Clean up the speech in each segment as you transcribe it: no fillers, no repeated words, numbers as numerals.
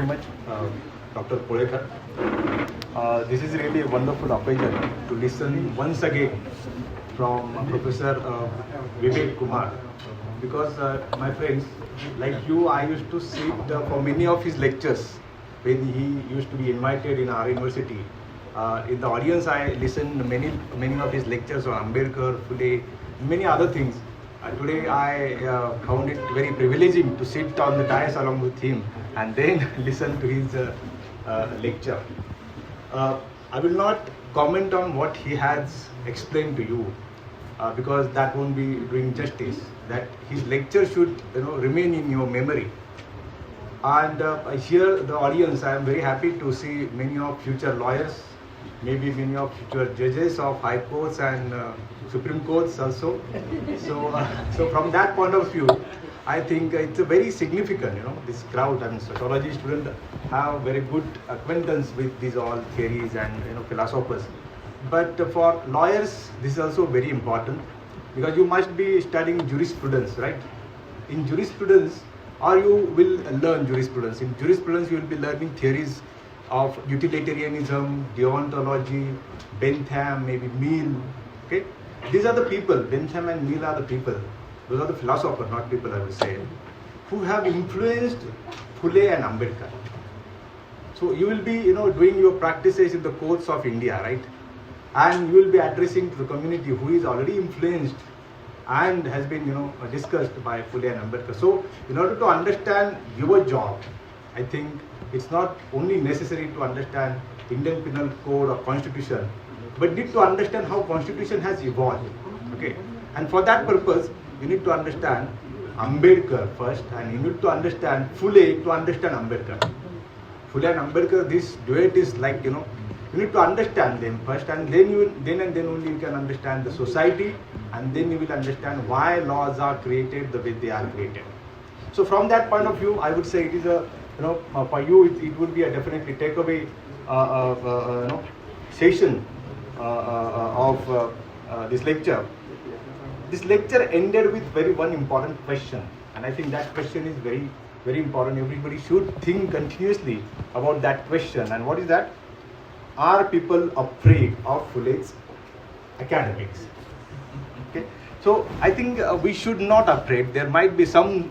very much, Dr. Phule. This is really a wonderful occasion to listen once again from Professor Vivek Kumar, because my friends, like you, I used to sit for many of his lectures when he used to be invited in our university. In the audience, I listened many of his lectures on Ambedkar, Phule, many other things. Today I found it very privileging to sit on the dais along with him and then listen to his lecture. I will not comment on what he has explained to you because that won't be doing justice. That his lecture should remain in your memory. And here the audience, I am very happy to see many of future lawyers, maybe many of future judges of high courts and Supreme Courts also. So from that point of view, I think it's a very significant, this crowd. I mean, sociology students have very good acquaintance with these all theories and philosophers. But for lawyers, this is also very important because you must be studying jurisprudence, right? In jurisprudence, or you will learn jurisprudence. In jurisprudence, you will be learning theories of utilitarianism, deontology, Bentham, maybe Mill. Okay, these are the people. Bentham and Mill are the people. Those are the philosophers, not people, I would say, who have influenced Phule and Ambedkar. So you will be, doing your practices in the courts of India, right? And you will be addressing to the community who is already influenced and has been, discussed by Phule and Ambedkar. So in order to understand your job, I think it's not only necessary to understand Indian Penal Code or Constitution, but need to understand how Constitution has evolved. Okay, and for that purpose, you need to understand Ambedkar first, and you need to understand Phule to understand Ambedkar. Phule and Ambedkar, this duet is like you need to understand them first, and then only you can understand the society, and then you will understand why laws are created the way they are created. So from that point of view, I would say it is a for you it would be a definitely takeaway session of this lecture. This lecture ended with one important question, and I think that question is very, very important. Everybody should think continuously about that question. And what is that? Are people afraid of Phule's academics? Okay, so I think we should not afraid. There might be some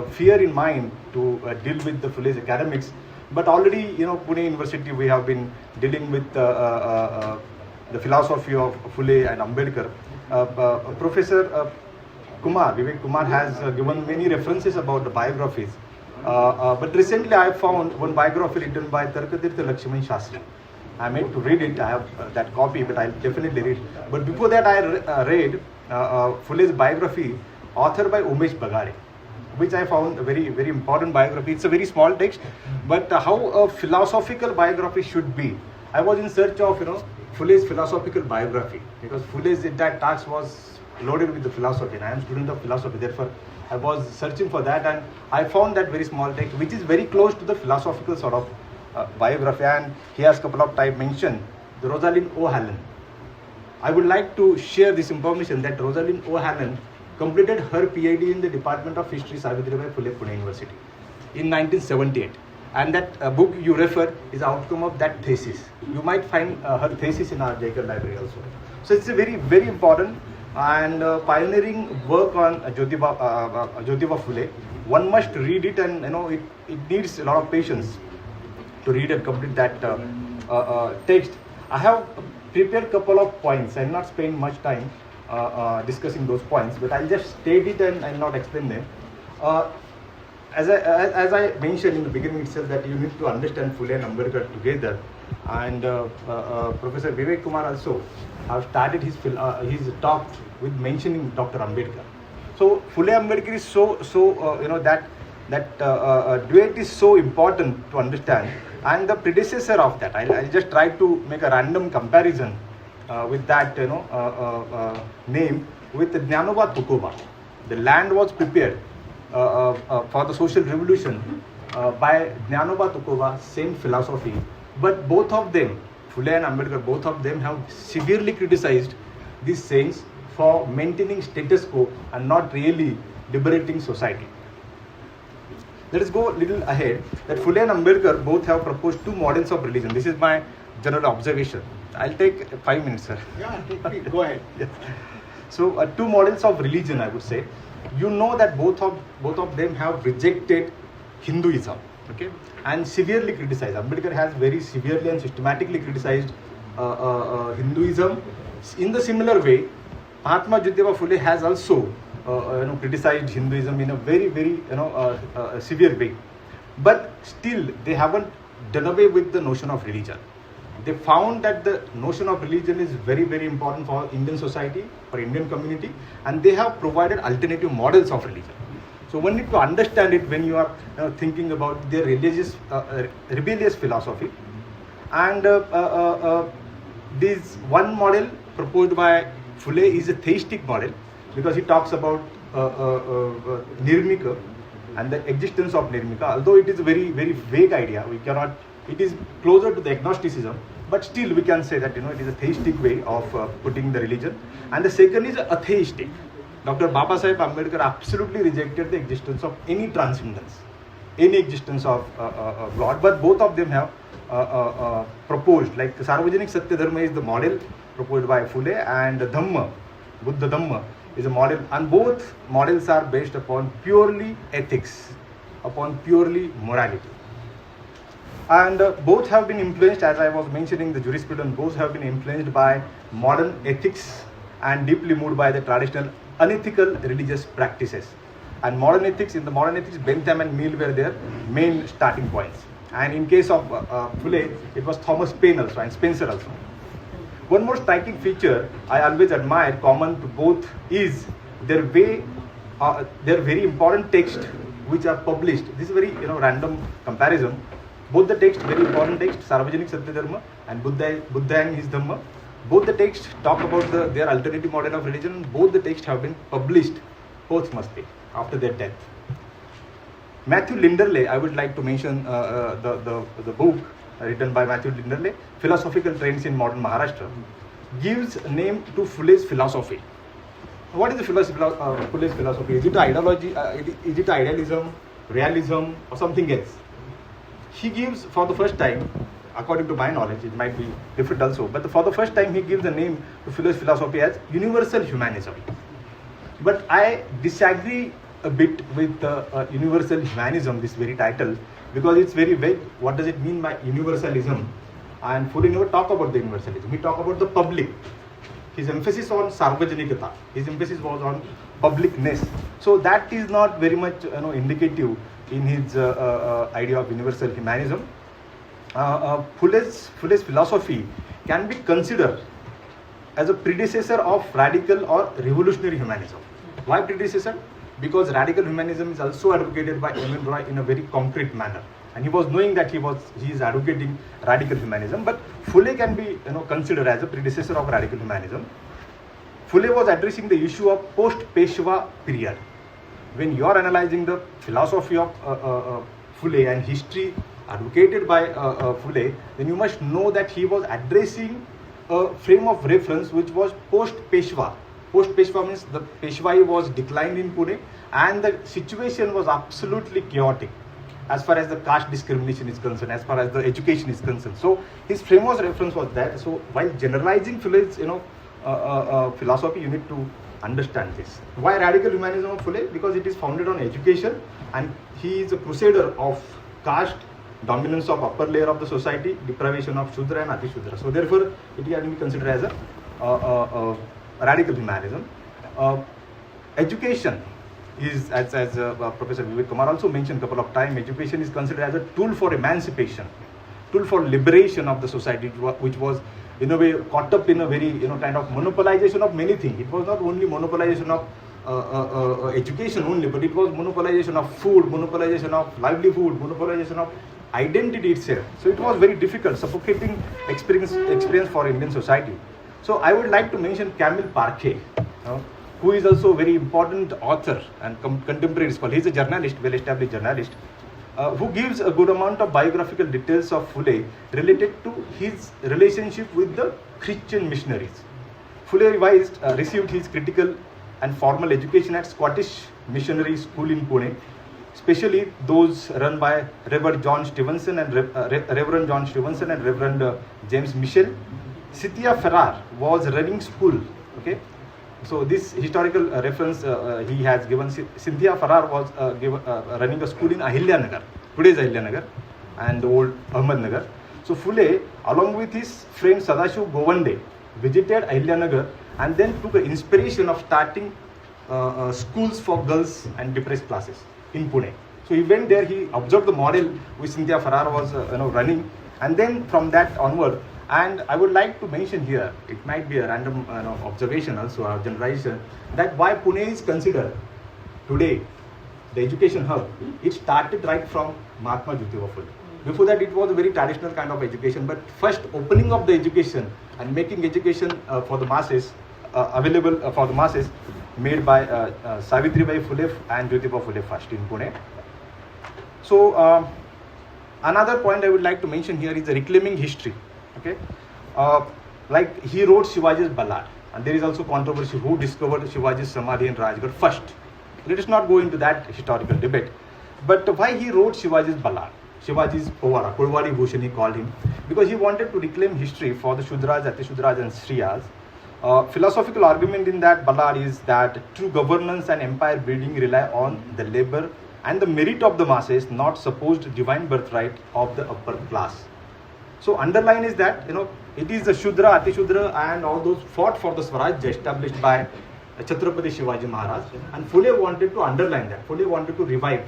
fear in mind to deal with the Phule's academics, but already Pune University we have been dealing with the philosophy of Phule and Ambedkar. Professor Vivek Kumar has given many references about the biographies. But recently I found one biography written by Tarkatirtha Lakshman Shastri. I meant to read it. I have that copy, but I'll definitely read. But before that, I read Phule's biography, authored by Umesh Bagare, which I found a very, very important biography. It's a very small text, but how a philosophical biography should be. I was in search of Phule's philosophical biography, because Phule's that task was loaded with the philosophy, and I am a student of philosophy. Therefore, I was searching for that, and I found that very small text, which is very close to the philosophical sort of biography. And he has a couple of times mentioned the Rosalind O'Halloran. I would like to share this information that Rosalind O'Halloran completed her PhD in the Department of History, Savitribai Phule, Pune University in 1978. And that book you refer is outcome of that thesis. You might find her thesis in our Jaikar library also. So it's a very, very important and pioneering work on Jotiba Phule. One must read it, and it needs a lot of patience to read and complete that text. I have prepared a couple of points. I will not spend much time discussing those points, but I'll just state it and I'll not explain them. As I mentioned in the beginning itself, that you need to understand Phule and Ambedkar together, and Professor Vivek Kumar also have started his talk with mentioning Dr. Ambedkar. So Phule Ambedkar is so that duet is so important to understand, and the predecessor of that, I'll just try to make a random comparison with that name with Jnanoba Tukoba. The land was prepared for the social revolution by Jnanoba Tukoba, same philosophy, but both of them, Phule and Ambedkar, both of them have severely criticized these saints for maintaining status quo and not really liberating society. Let us go a little ahead. That Phule and Ambedkar both have proposed two models of religion. This is my general observation. I'll take 5 minutes, sir. Yeah, go ahead. Yes. So two models of religion, I would say. You know that both of them have rejected Hinduism, okay, and severely criticized. Ambedkar has very severely and systematically criticized Hinduism. In the similar way, Mahatma Jotiba Phule has also criticized Hinduism in a very severe way. But still, they haven't done away with the notion of religion. They found that the notion of religion is very important for Indian society, for Indian community, and they have provided alternative models of religion. So one need to understand it when you are thinking about their religious, rebellious philosophy. And this one model proposed by Phule is a theistic model, because he talks about Nirmika and the existence of Nirmika. Although it is a very vague idea, we cannot. It is closer to the agnosticism, but still we can say that it is a theistic way of putting the religion. And the second is atheistic. Dr. Babasaheb Ambedkar absolutely rejected the existence of any transcendence, any existence of God. But both of them have proposed, like Sarvajanik Satya Dharma is the model proposed by Phule, and Dhamma, Buddha Dhamma, is a model, and both models are based upon purely ethics, upon purely morality. And both have been influenced, as I was mentioning, the jurisprudence, both have been influenced by modern ethics and deeply moved by the traditional unethical religious practices. And modern ethics, in the modern ethics, Bentham and Mill were their main starting points. And in case of Phule, it was Thomas Paine also and Spencer also. One more striking feature I always admire common to both is their way, their very important texts which are published. This is very random comparison. Both the texts, very important texts, Sarvajanik Satya Dharma and Buddha and his Dhamma. Both the texts talk about their alternative model of religion. Both the texts have been published posthumously after their death. Matthew Linderley, I would like to mention the book written by Matthew Linderley, Philosophical Trends in Modern Maharashtra, gives a name to Phule's philosophy. What is the Phule's philosophy? Is it ideology? Is it idealism, realism, or something else? He gives, for the first time, according to my knowledge, it might be different also, but for the first time he gives the name to Phule's philosophy as universal humanism. But I disagree a bit with universal humanism, this very title, because it's very vague. What does it mean by universalism? And Phule never talk about the universalism. He talk about the public. His emphasis on sarvajanikata. His emphasis was on publicness. So that is not very much indicative in his idea of universal humanism. Phule's philosophy can be considered as a predecessor of radical or revolutionary humanism. Why predecessor? Because radical humanism is also advocated by M.N. Roy in a very concrete manner, and he was knowing that he is advocating radical humanism. But Phule can be considered as a predecessor of radical humanism. Phule was addressing the issue of post-Peshwa period. When you are analyzing the philosophy of Phule and history advocated by Phule, then you must know that he was addressing a frame of reference which was post-Peshwa. Post-Peshwa means the Peshwai was declined in Pune, and the situation was absolutely chaotic as far as the caste discrimination is concerned, as far as the education is concerned. So his frame of reference was that. So while generalizing Phule's philosophy, you need to understand this. Why radical humanism of Phule? Because it is founded on education, and he is a crusader of caste, dominance of upper layer of the society, deprivation of Shudra and Ati Shudra. So therefore, it can be considered as a radical humanism. Education is, as Professor Vivek Kumar also mentioned a couple of times, education is considered as a tool for emancipation, tool for liberation of the society, which was in a way caught up in a very kind of monopolization of many things. It was not only monopolization of education only, but it was monopolization of food, monopolization of livelihood, monopolization of identity itself. So it was very difficult, suffocating experience for Indian society. So I would like to mention Camille Parquet, who is also a very important author and contemporary scholar. He is a journalist, well-established journalist, who gives a good amount of biographical details of Phule related to his relationship with the Christian missionaries. Phule received his critical and formal education at Scottish Missionary School in Pune, especially those run by Reverend John Stevenson and Reverend James Michel. Cynthia Ferrar was running school. Okay, so this historical reference he has given. Cynthia Ferrar was running a school in Ahilyanagar, today's Ahilyanagar, and the old Ahmednagar. So Phule, along with his friend Sadashiv Govande, visited Ahilyanagar and then took an inspiration of starting schools for girls and depressed classes in Pune. So he went there, he observed the model which Cynthia Ferrar was running, and then from that onward. And I would like to mention here, it might be a random observation also, or generalization, that why Pune is considered today the education hub. It started right from Mahatma Jotiba Phule. Before that, it was a very traditional kind of education, but first opening of the education and making education for the masses available for the masses made by Savitribai Phule and Jotiba Phule first in Pune. So another point I would like to mention here is the reclaiming history. Okay, like he wrote Shivaji's ballad, and there is also controversy who discovered Shivaji's Samadhi in Rajgarh first. Let us not go into that historical debate. But why he wrote Shivaji's ballad? Shivaji's Povara, Kodwari Bhushan he called him, because he wanted to reclaim history for the Shudras, Atishudras and Shriyas. Philosophical argument in that ballad is that true governance and empire building rely on the labor and the merit of the masses, not supposed divine birthright of the upper class. So underline is that it is the Shudra, Atishudra and all those fought for the Swaraj established by Chhatrapati Shivaji Maharaj, and Phule wanted to underline that. Phule wanted to revive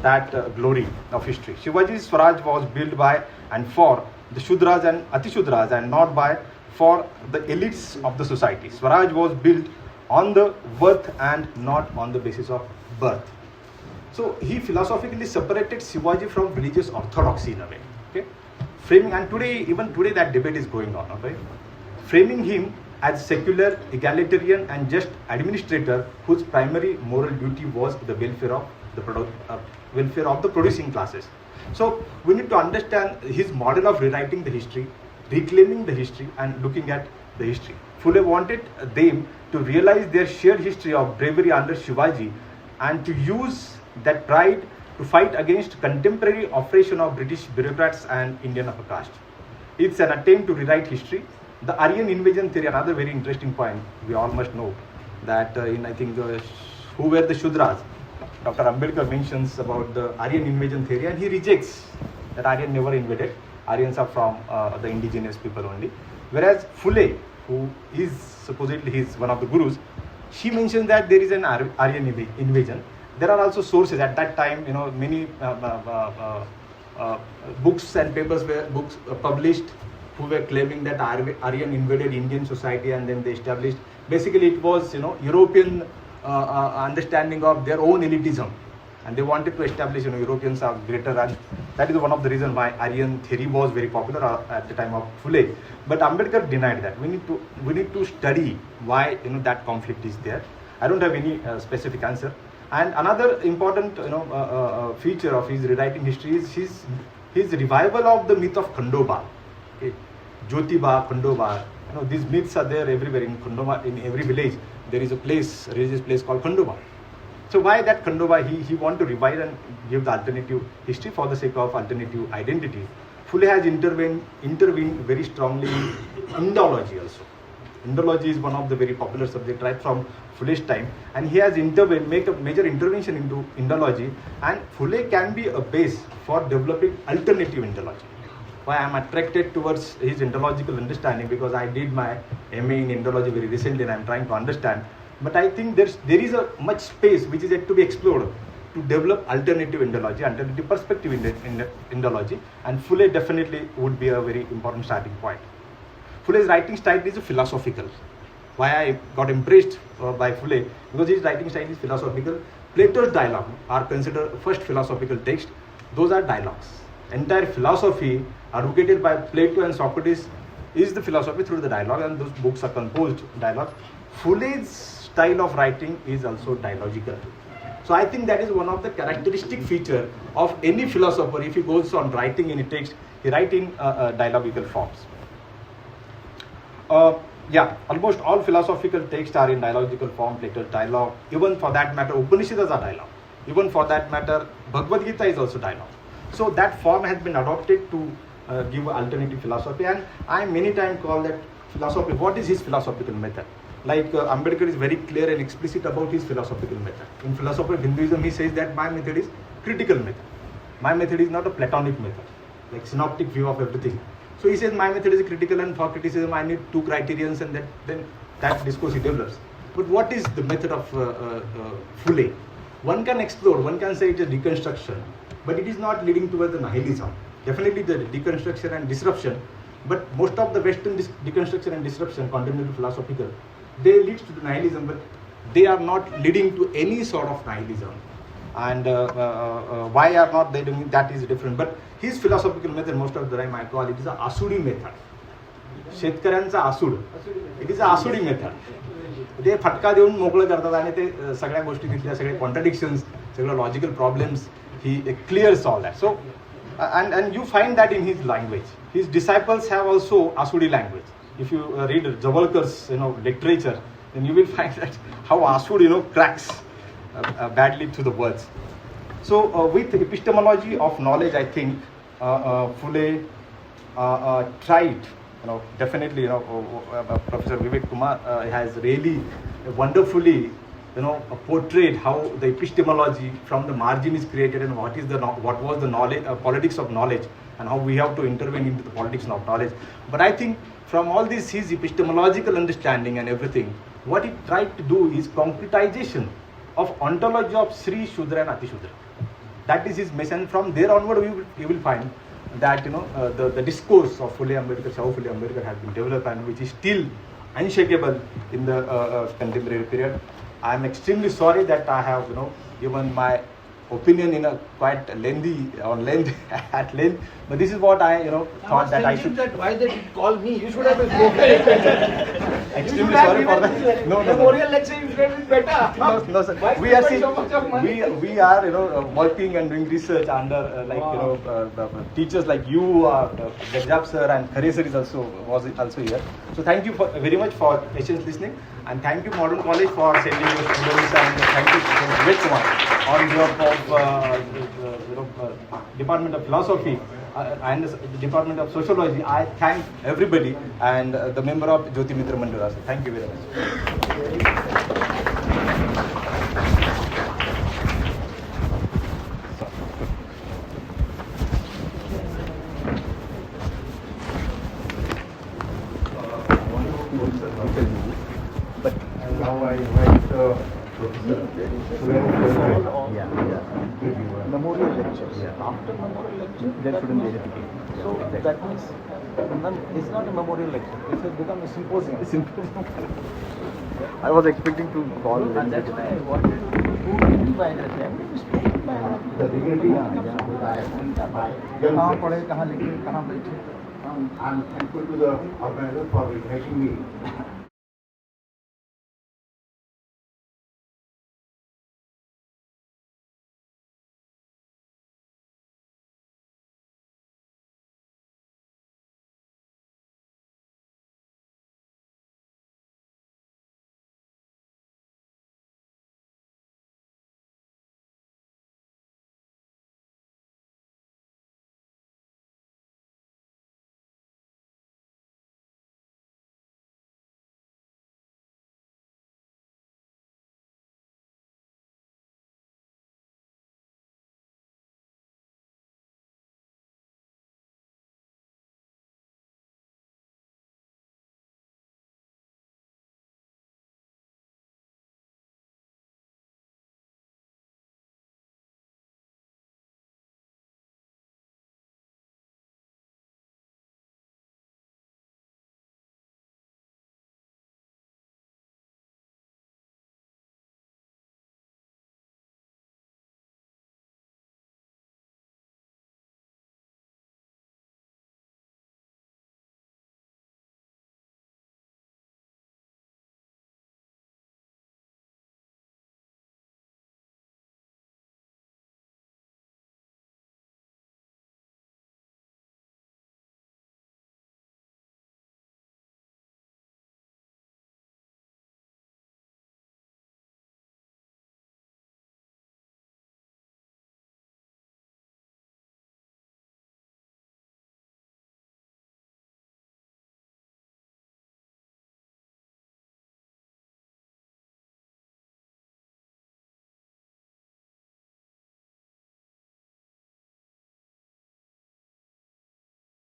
that glory of history. Shivaji's Swaraj was built by and for the Shudras and Atishudras and not by for the elites of the society. Swaraj was built on the worth and not on the basis of birth. So he philosophically separated Shivaji from religious orthodoxy in a way. Okay, framing, and even today that debate is going on. Okay, framing him as secular, egalitarian and just administrator whose primary moral duty was the welfare of the producing classes. So we need to understand his model of rewriting the history, reclaiming the history and looking at the history. Phule wanted them to realize their shared history of bravery under Shivaji and to use that pride to fight against contemporary oppression of British bureaucrats and Indian upper caste. It's an attempt to rewrite history. The Aryan invasion theory, another very interesting point, we all must know that who were the Shudras? Dr. Ambedkar mentions about the Aryan invasion theory, and he rejects that Aryan never invaded. Aryans are from the indigenous people only. Whereas Phule, who is supposedly one of the gurus, she mentions that there is an Aryan invasion. There are also sources at that time, many books and papers were published who were claiming that Aryan invaded Indian society and then they established. Basically, it was European understanding of their own elitism, and they wanted to establish Europeans are greater, and that is one of the reasons why Aryan theory was very popular at the time of Phule. But Ambedkar denied that. We need to study why that conflict is there. I don't have any specific answer. And another important feature of his rewriting history is his revival of the myth of Khandoba. Okay. Jotiba, Khandoba, these myths are there everywhere in Khandoba. In every village there is a religious place called Khandoba. So why that Khandoba? He want to revive and give the alternative history for the sake of alternative identity. Phule has intervened very strongly in Indology also. Indology is one of the very popular subjects right from Phule's time, and he has make a major intervention into Indology, and Phule can be a base for developing alternative Indology. Why I am attracted towards his Indological understanding, because I did my MA in Indology very recently and I am trying to understand. But I think there is a much space which is yet to be explored to develop alternative Indology, alternative perspective in Indology, and Phule definitely would be a very important starting point. Phule's writing style is philosophical. Why I got impressed by Phule? Because his writing style is philosophical. Plato's dialogue are considered first philosophical text. Those are dialogues. Entire philosophy advocated by Plato and Socrates is the philosophy through the dialogue, and those books are composed dialogues. Phule's style of writing is also dialogical. So I think that is one of the characteristic feature of any philosopher. If he goes on writing any text, he writes in dialogical forms. Almost all philosophical texts are in dialogical form. Plato's dialogue, even for that matter, Upanishads are dialogue. Even for that matter, Bhagavad Gita is also dialogue. So that form has been adopted to give alternative philosophy, and I many times call that philosophy. What is his philosophical method? Like Ambedkar is very clear and explicit about his philosophical method. In philosophy of Hinduism, he says that my method is critical method. My method is not a Platonic method, like synoptic view of everything. So he says my method is critical, and for criticism I need two criterions, and then that discourse he develops. But what is the method of Phule? One can explore, one can say it is deconstruction, but it is not leading towards the nihilism. Definitely the deconstruction and disruption, but most of the Western deconstruction and disruption, contemporary philosophical, they lead to the nihilism, but they are not leading to any sort of nihilism. And why are not they doing that is different. But his philosophical method, most of the time I call it is a Asudi method. शेतकऱ्यांचा आसूड. It is a Asudi method. ते फटका देऊन मोकळं करतात आणि ते सगळ्या गोष्टी तिथल्या सगळे कॉन्ट्रडिक्शन्स, सगळे logical problems, he clears all that. So and you find that in his language. His disciples have also Asudi language. If you read Javalkar's literature, then you will find that how Asud cracks badly to the words. So with epistemology of knowledge, I think Phule tried. Definitely, Professor Vivek Kumar has really wonderfully, portrayed how the epistemology from the margin is created, and what was the knowledge, politics of knowledge, and how we have to intervene into the politics of knowledge. But I think from all this, his epistemological understanding and everything, what he tried to do is concretization of ontology of Sri, Shudra and Ati Shudra. That is his mission. From there onward, you will find that the discourse of Phule Ambedkar, Shahu Phule Ambedkar has been developed, and which is still unshakable in the contemporary period. I am extremely sorry that I have given my opinion in a quite at length, but this is what I thought that I should. That why they did call me? You should have spoken. Extremely sorry for that. No. Memorial lecture you should have been better. No, sir. Why We are spend so much of money? we are working and doing research under teachers like you, Gajab sir, and Khare sir was also here. So thank you very much for patience listening, and thank you Modern College for sending your students, and thank you Vivek Kumar on behalf of Department of Philosophy and the Department of Sociology. I thank everybody and the member of Jyoti Mitra Mandala. Thank you very much. But now I invite Memorial lectures. After memorial lecture, there shouldn't be anything. So that means it's not a memorial lecture. It has become a symposium. I was expecting to call. And that's why I wanted to identify that. The dignity. कहाँ पढ़े, कहाँ लिखे, कहाँ बैठे. I'm thankful to the organizer for inviting me.